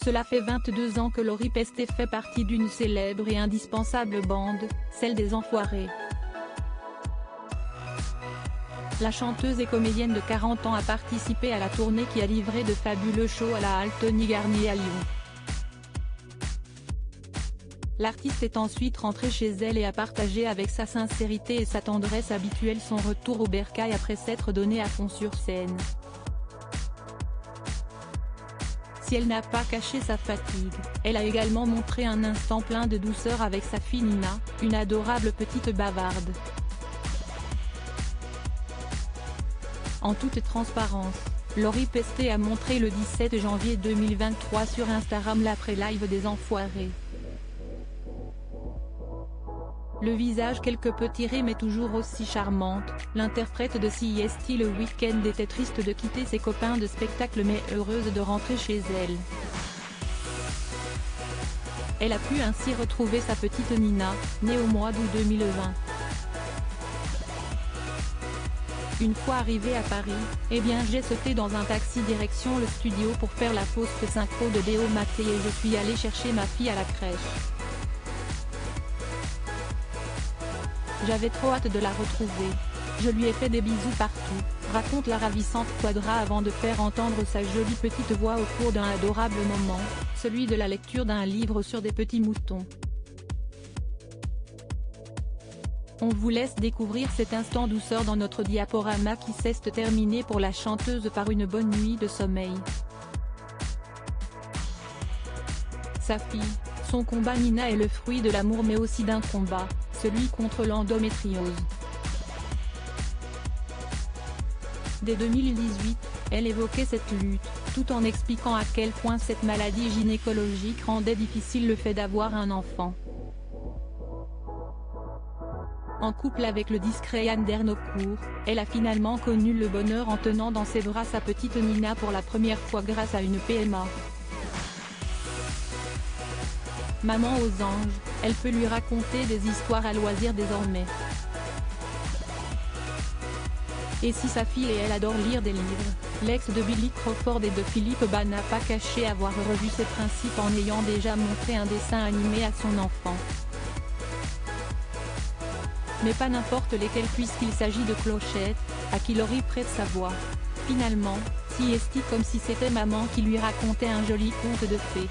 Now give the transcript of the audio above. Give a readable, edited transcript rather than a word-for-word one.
Cela fait 22 ans que Lori Pesté fait partie d'une célèbre et indispensable bande, celle des Enfoirés. La chanteuse et comédienne de 40 ans a participé à la tournée qui a livré de fabuleux shows à la halle Tony Garnier à Lyon. L'artiste est ensuite rentrée chez elle et a partagé avec sa sincérité et sa tendresse habituelle son retour au bercail après s'être donné à fond sur scène. Si elle n'a pas caché sa fatigue, elle a également montré un instant plein de douceur avec sa fille Nina, une adorable petite bavarde. En toute transparence, Lori Pesté a montré le 17 janvier 2023 sur Instagram l'après-live des Enfoirés. Le visage quelque peu tiré mais toujours aussi charmante, l'interprète de CST le week-end était triste de quitter ses copains de spectacle mais heureuse de rentrer chez elle. Elle a pu ainsi retrouver sa petite Nina, née au mois d'août 2020. Une fois arrivée à Paris, j'ai sauté dans un taxi direction le studio pour faire la post synchro de Léo Maté et je suis allée chercher ma fille à la crèche. J'avais trop hâte de la retrouver. Je lui ai fait des bisous partout, raconte la ravissante Quadra avant de faire entendre sa jolie petite voix au cours d'un adorable moment, celui de la lecture d'un livre sur des petits moutons. On vous laisse découvrir cet instant douceur dans notre diaporama qui s'est terminé pour la chanteuse par une bonne nuit de sommeil. Sa fille, son combat Nina est le fruit de l'amour mais aussi d'un combat, celui contre l'endométriose. Dès 2018, elle évoquait cette lutte, tout en expliquant à quel point cette maladie gynécologique rendait difficile le fait d'avoir un enfant. En couple avec le discret Yann Dernaucourt, elle a finalement connu le bonheur en tenant dans ses bras sa petite Nina pour la première fois grâce à une PMA. Maman aux anges, elle peut lui raconter des histoires à loisir désormais. Et si sa fille et elle adorent lire des livres, l'ex de Billy Crawford et de Philippe Bas n'a pas caché avoir revu ses principes en ayant déjà montré un dessin animé à son enfant. Mais pas n'importe lesquels puisqu'il s'agit de Clochette, à qui Lori prête sa voix. Finalement, CST comme si c'était maman qui lui racontait un joli conte de fées.